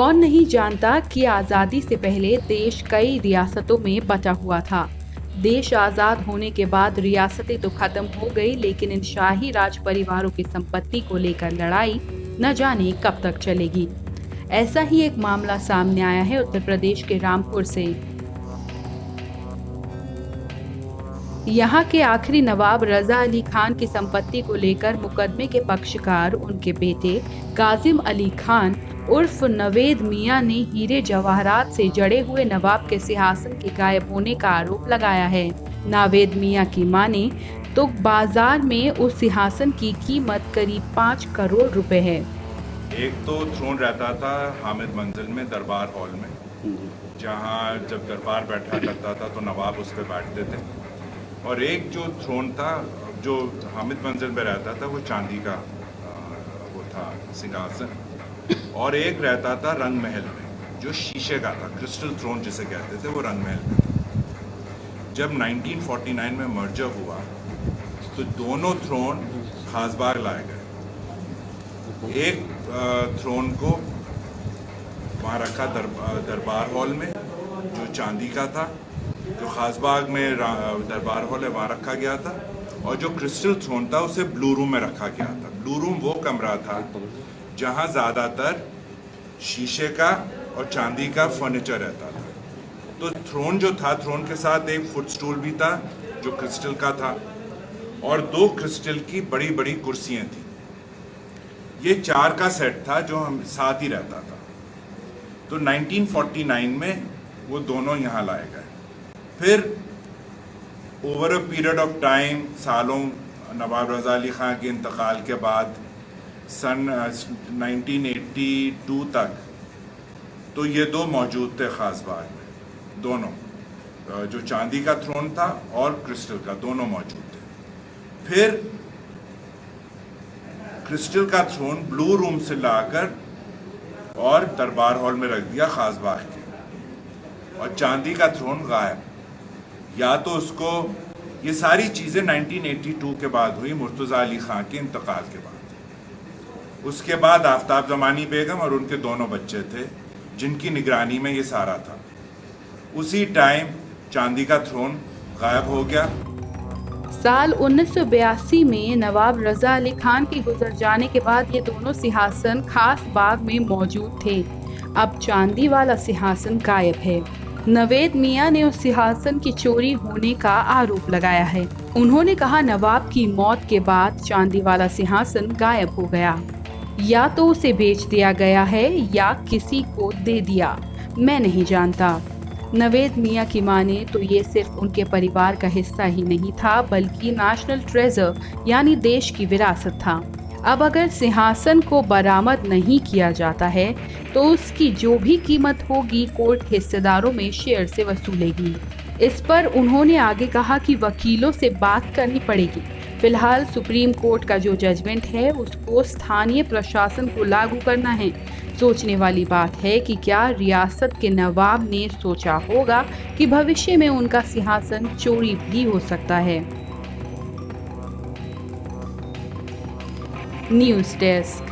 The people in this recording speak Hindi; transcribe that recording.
कौन नहीं जानता कि आज़ादी से पहले देश कई रियासतों में बटा हुआ था। देश आज़ाद होने के बाद रियासतें तो खत्म हो गई, लेकिन इन शाही राज परिवारों की संपत्ति को लेकर लड़ाई न जाने कब तक चलेगी। ऐसा ही एक मामला सामने आया है उत्तर प्रदेश के रामपुर से। यहाँ के आखिरी नवाब रजा अली खान की संपत्ति को लेकर मुकदमे के पक्षकार उनके बेटे काजिम अली खान उर्फ नवेद मियां ने हीरे जवाहरात से जड़े हुए नवाब के सिंहासन के गायब होने का आरोप लगाया है। नावेद मियां की माने तो बाजार में उस सिंहासन की कीमत करीब 5 करोड़ रुपए है। एक तो थ्रोन रहता था हामिद मंजिल में, दरबार हॉल में, जहाँ जब दरबार बैठा करता था तो नवाब उस पर बैठते थे। और एक जो थ्रोन था जो हामिद मंजिल में रहता था वो चांदी का वो था सिंहासन, और एक रहता था रंग महल में जो शीशे का था, क्रिस्टल थ्रोन जिसे कहते थे, वो रंग महल में। जब 1949 में मर्जर हुआ तो दोनों थ्रोन खासबाग लाए गए। एक थ्रोन को वहाँ रखा दरबार हॉल में जो चांदी का था, जो खासबाग में दरबार हॉल है वहाँ रखा गया था, और जो क्रिस्टल थ्रोन था उसे ब्लू रूम में रखा गया था। ब्लू रूम वो कमरा था जहाँ ज़्यादातर शीशे का और चांदी का फर्नीचर रहता था। तो थ्रोन जो था, थ्रोन के साथ एक फुट स्टूल भी था जो क्रिस्टल का था, और 2 क्रिस्टल की बड़ी बड़ी कुर्सियाँ थी। ये 4 का सेट था जो हम साथ ही रहता था। तो 1949 में वो दोनों यहाँ लाए गए। फिर over a period of time, सालों, नवाब रज़ा अली ख़ान के इंतकाल के बाद सन 1982 तक तो ये 2 मौजूद थे खासबाग में, दोनों, जो चांदी का थ्रोन था और क्रिस्टल का, दोनों मौजूद थे। फिर क्रिस्टल का थ्रोन ब्लू रूम से लाकर और दरबार हॉल में रख दिया खासबाग के, और चांदी का थ्रोन गायब। या तो उसको, ये सारी चीज़ें 1982 के बाद हुई, मुर्तज़ा अली ख़ान के इंतकाल के बाद। उसके बाद आफ्ताब ज़मानी बेगम और उनके दोनों बच्चे थे जिनकी निगरानी में ये सारा था। उसी टाइम चांदी का थ्रोन गायब हो गया। साल 1982 में नवाब रजा अली खान के गुजर जाने के बाद ये दोनों सिंहासन खास बाग में मौजूद थे। अब चांदी वाला सिंहासन गायब है। नवेद मियां ने उस सिंहासन की चोरी होने का आरोप लगाया है। उन्होंने कहा नवाब की मौत के बाद चांदी वाला सिंहासन गायब हो गया, या तो उसे बेच दिया गया है या किसी को दे दिया, मैं नहीं जानता। नवेद मियां की माने तो ये सिर्फ उनके परिवार का हिस्सा ही नहीं था, बल्कि नेशनल ट्रेजर यानी देश की विरासत था। अब अगर सिंहासन को बरामद नहीं किया जाता है तो उसकी जो भी कीमत होगी कोर्ट हिस्सेदारों में शेयर से वसूलेगी। इस पर उन्होंने आगे कहा कि वकीलों से बात करनी पड़ेगी। फिलहाल सुप्रीम कोर्ट का जो जजमेंट है उसको स्थानीय प्रशासन को लागू करना है। सोचने वाली बात है कि क्या रियासत के नवाब ने सोचा होगा कि भविष्य में उनका सिंहासन चोरी भी हो सकता है। News desk.